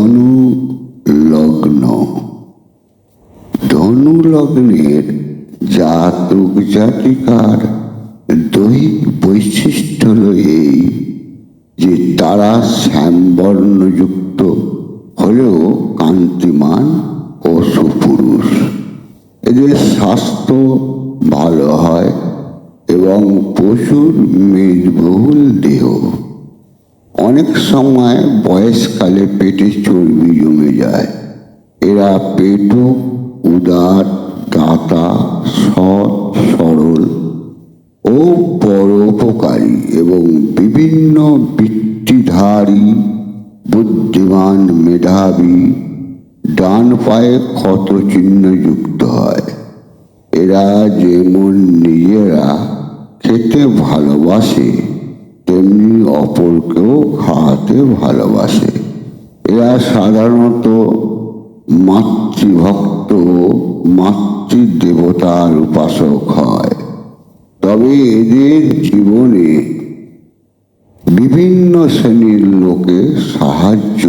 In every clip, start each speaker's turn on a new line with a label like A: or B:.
A: ধনু লগ্ন। ধনু লগ্নের জাতক জাতিকার দৈহিক বৈশিষ্ট্য হল এই যে তারা শ্যামবর্ণযুক্ত হলেও কান্তিমান ও সুপুরুষ। এদের স্বাস্থ্য ভালো হয় এবং প্রচুর মেদবহুল দেহ। অনেক সময় বয়সকালে পেটে চর্বি জমে যায়। এরা পেটও উদার, দাতা, সৎ, সরল ও পরোপকারী এবং বিভিন্ন বৃত্তিধারী, বুদ্ধিমান, মেধাবী, ডান পায়ে ক্ষত চিহ্ন যুক্ত হয়। এরা যেমন নিজেরা খেতে ভালোবাসে তেমনি অপরকেও খাওয়াতে ভালোবাসে। এরা সাধারণত মাতৃভক্ত, মাতৃদেবতার উপাসক হয়। তবে এদের জীবনে বিভিন্ন শ্রেণীর লোকে সাহায্য,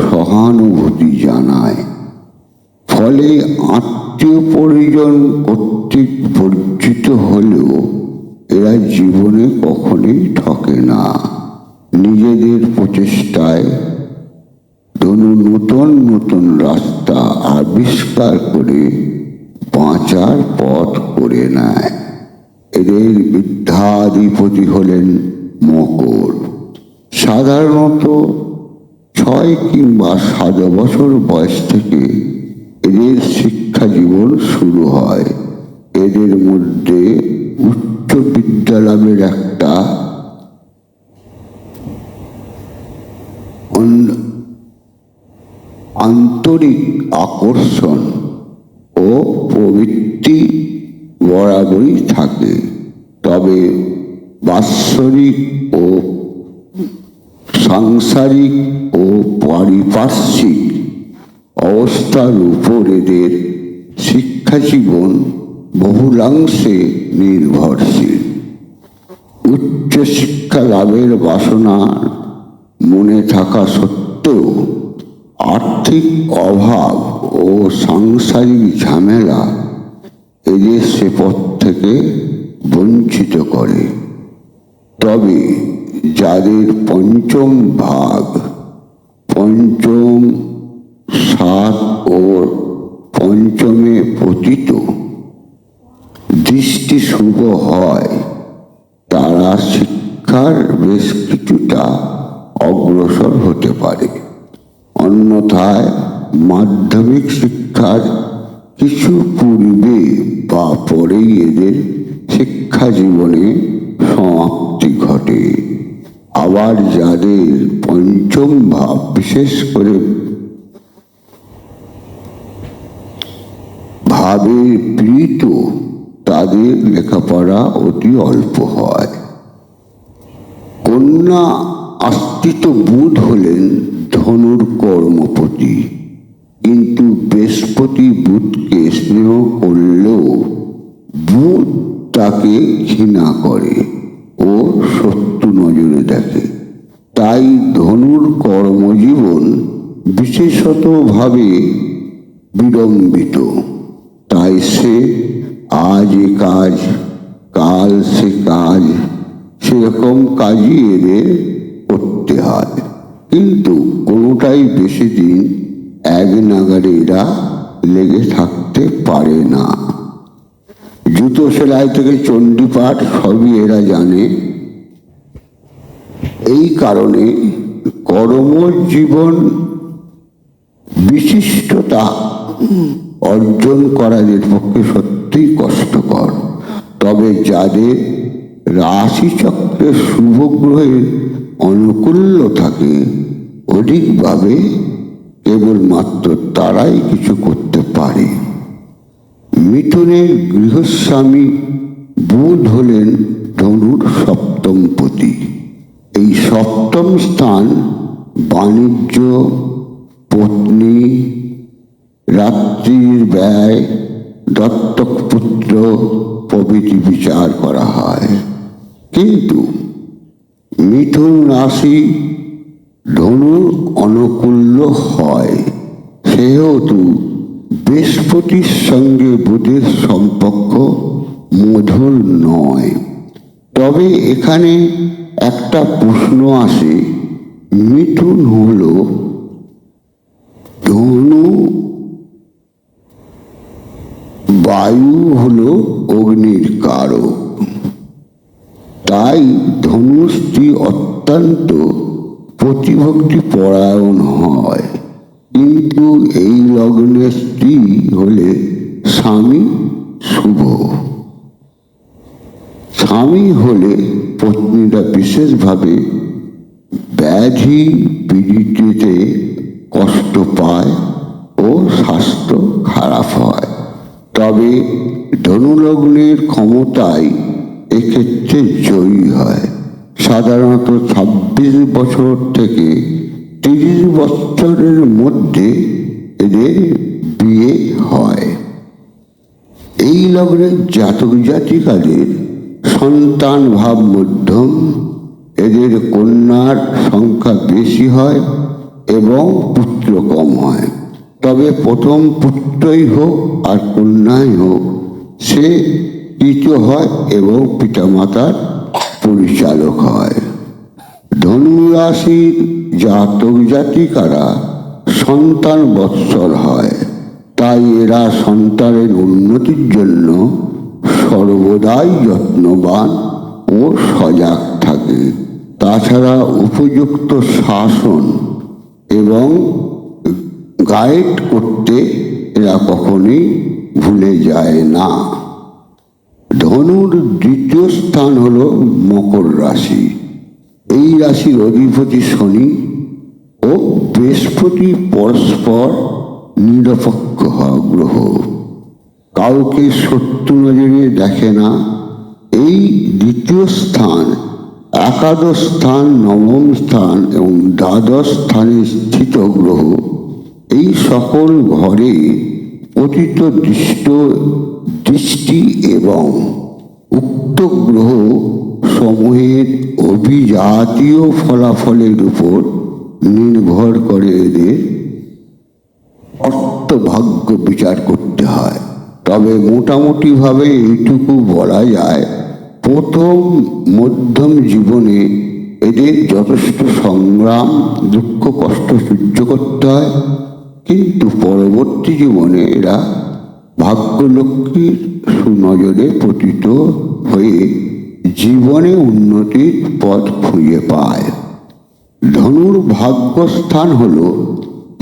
A: সহানুভূতি জানায়। ফলে আত্মীয় পরিজন কর্তৃক বর্জিত হলেও এরা জীবনে কখনোই ঠকে না। নিজেদের প্রচেষ্টায় ধনু নতুন নতুন রাস্তা আবিষ্কার করে বাঁচার পথ করে নেয়। এদের বিদ্যাধিপতি হলেন মকর। সাধারণত 6 কিংবা 7 বছর বয়স থেকে এদের শিক্ষা জীবন শুরু হয়। এদের মধ্যে উচ্চ বিদ্যালয়ের একটা আন্তরিক আকর্ষণ ও প্রবৃত্তি বরাবরই থাকে। তবে বাৎসরিক ও সাংসারিক ও পারিপার্শ্বিক অবস্থার উপর এদের শিক্ষা জীবন বহুলাংশে নির্ভরশীল। উচ্চ শিক্ষা লাভের বাসনা মনে থাকা সত্ত্বেও আর্থিক অভাব ও সাংসারিক ঝামেলা এদের সে পথ থেকে বঞ্চিত করে। তবে যাদের পঞ্চম ভাগ, পঞ্চম, 7 ও পঞ্চমে পতিত দৃষ্টি শুভ হয়, তারা শিক্ষার বেশ কিছুটা অগ্রসর হতে পারে। অন্যথায় মাধ্যমিক শিক্ষার কিছু পূর্বে বা পরেই এদের শিক্ষা জীবনে সমাপ্তি ঘটে। আবার যাদের পঞ্চম ভাব বিশেষ করে ভাবে পীড়িত, তাদের লেখাপড়া অতি অল্প হয়। কন্যা আশ্রিত বুধ হলেন ধনুর কর্মপতি, কিন্তু বৃহস্পতি বুধকে স্নেহ করলেও বুধ তাকে ঘৃণা করে ও শত্রু নজরে দেখে। তাই ধনুর কর্মজীবন বিশেষতভাবে বিড়ম্বিত। তাই সে আজ এ কাজ, কাল সে কাজ, সেরকম কাজই এদের করতে হয়। কিন্তু কোনোটাই বেশি দিন এক নাগাড়ে এরা লেগে থাকতে পারে না। জুতো সেলাই থেকে চণ্ডীপাঠ সবই এরা জানে। এই কারণে কর্মজীবন বিশিষ্টতা অর্জন করা এদের পক্ষে সত্যিই কষ্টকর। তবে যাদের রাশিচক্রে শুভ গ্রহের অনুকূল্য থাকে অধিকভাবে, কেবলমাত্র তারাই কিছু করতে পারে। মিথুনের গৃহস্বামী বুধ হলেন ধনুর সপ্তমপতি। এই সপ্তম স্থান বাণিজ্য, পত্নী, রাত্রির ব্যয়, দত্তক পুত্র প্রভৃতি বিচার করা হয়। কিন্তু মিথুন রাশি ধনুর অনুকূল্য হয়। সেহেতু বৃহস্পতির সঙ্গে বুধের সম্পর্ক মধুর নয়। তবে এখানে একটা প্রশ্ন আসে, মিথুন হল ধনু, বায়ু হলো অগ্নির কারক, তাই ধনু স্ত্রী অত্যন্ত প্রতিভক্তি পরায়ণ হয়। কিন্তু এই লগ্নের স্ত্রী হলে স্বামী শুভ। স্বামী হলে পত্নীরা বিশেষভাবে ব্যাধি পীড়িততে কষ্ট পায় ও স্বাস্থ্য খারাপ হয়। তবে ধনুলগ্নের ক্ষমতায় এক্ষেত্রে জয়ী হয়। সাধারণত 26 বছর থেকে 30 বছরের মধ্যে এদের বিয়ে হয়। এই লগ্নের জাতক জাতিকাদের সন্তান ভাব মধ্যম, এদের কন্যার সংখ্যা বেশি হয় এবং পুত্র কম হয়। তবে প্রথম পুত্রই হোক আর কন্যাই হোক, সে তৃতীয় হয় এবং পিতামাতার পরিচালক হয়। ধনু রাশির জাতক জাতিকারা সন্তান বৎসল হয়, তাই এরা সন্তানের উন্নতির জন্য সর্বদাই যত্নবান ও সজাগ থাকে। তাছাড়া উপযুক্ত শাসন এবং গাইড করতে এরা কখনোই ভুলে যায় না। ধনুর দ্বিতীয় স্থান হল মকর রাশি। এই রাশির অধিপতি শনি ও বৃহস্পতি পরস্পর নিরপেক্ষ গ্রহ, কাউকে শত্রু নজরে দেখে না। এই দ্বিতীয় স্থান, একাদশ স্থান, নবম স্থান এবং দ্বাদশ স্থানে স্থিত গ্রহ, এই সকল ঘরে পতিত দৃষ্টি এবং উক্ত গ্রহ সমূহের অভিজাতীয় ফলাফলের উপর নির্ভর করে এদের অর্থভাগ্য বিচার করতে হয়। তবে মোটামুটিভাবে এইটুকু বলা যায়, প্রথম মধ্যম জীবনে এদের যথেষ্ট সংগ্রাম, দুঃখ, কষ্ট সহ্য করতে হয়। কিন্তু পরবর্তী জীবনে এরা ভাগ্যলক্ষ্মীর সুনজরে পতিত হয়ে জীবনে উন্নতির পথ খুঁজে পায়। ধনুর ভাগ্যস্থান হল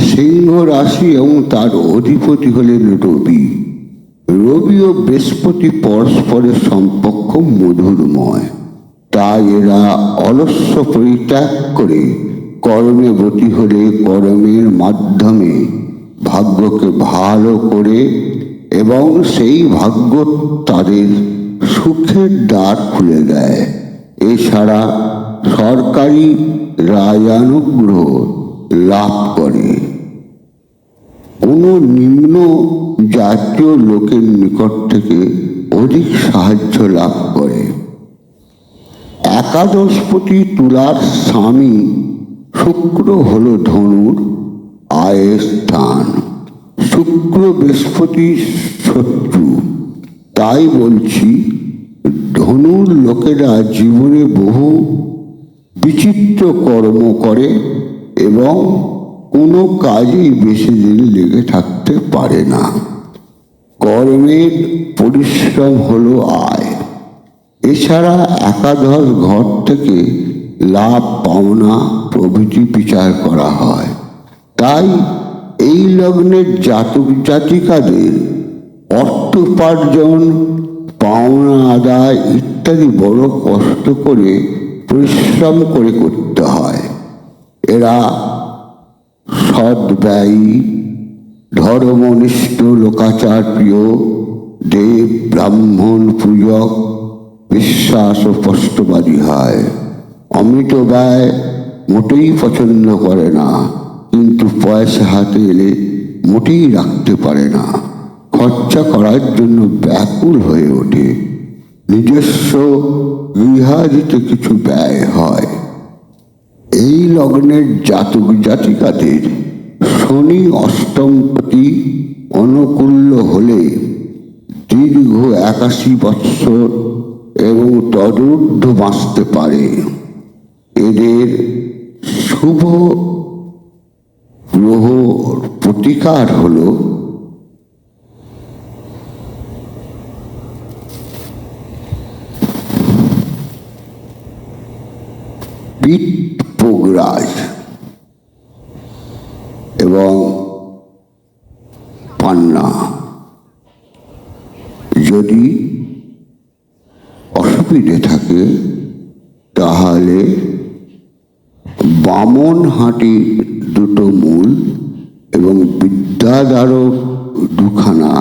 A: সিংহ রাশি এবং তার অধিপতি হলেন রবি। রবি ও বৃহস্পতি পরস্পরের সম্পর্ক মধুরময়, তাই এরা অলস্য পরিত্যাগ করে কর্মে ব্রতী হলে কর্মের মাধ্যমে ভাগ্যকে ভালো করে এবং সেই ভাগ্য তাদের সুখের দ্বার খুলে দেয়। এছাড়া সরকারি রাজানুগ্রহ লাভ করে, কোনো নিম্ন জাতীয় লোকের নিকট থেকে অধিক সাহায্য লাভ করে। একাদশপতি তুলার স্বামী শুক্র হল ধনুর আয়ের স্থান। শুক্র বৃহস্পতির শত্রু, তাই বলছি ধনুর লোকেরা জীবনে বহু বিচিত্র কর্ম করে এবং কোনো কাজেই বেশি দিন লেগে থাকতে পারে না। কর্মের পরিশ্রম হলো আয়। এছাড়া একাদশ ঘর থেকে লাভ পাওনা প্রভৃতি বিচার করা হয়। তাই এই লগ্নের জাতক জাতিকাদের অর্থ উপার্জন, পাওনা আদায় ইত্যাদি বড় কষ্ট করে পরিশ্রম করে করতে হয়। এরা সৎ ব্যয়ী, ধর্মনিষ্ঠ, লোকাচার প্রিয়, দেব ব্রাহ্মণ পূজক, বিশ্বাস ও স্পষ্টবাদী হয়। অমিত ব্যয় মোটেই পছন্দ করে না, কিন্তু পয়সা হাতে এলে মোটেই রাখতে পারে না। খরচা করার জন্য ব্যাকুল হয়ে ওঠে। নিজস্ব গৃহাদিতে কিছু ব্যয় হয়। এই লগ্নের জাতক জাতিকাদের শনি অষ্টমপতি অনুকূল্য হলে দীর্ঘ 81 বৎসর এবং তদূর্ধ্ব বাঁচতে পারে। এদের শুভ গ্রহ প্রতিকার হল পিঠ পোগরাজ এবং পান্না। যদি অসুবিধে থাকে তাহলে বামনহাটির 2টো মূল এবং বিদ্যাধারক 2খানা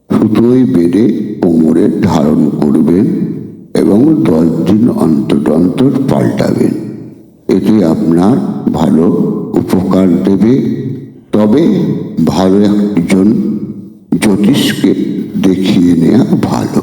A: সুতোয় বেঁধে কোমরে ধারণ করবেন এবং 10 দিন অন্তর অন্তর পাল্টাবেন। এটি আপনার ভালো উপকার দেবে। তবে ভালো একজন জ্যোতিষকে দেখিয়ে নেওয়া ভালো।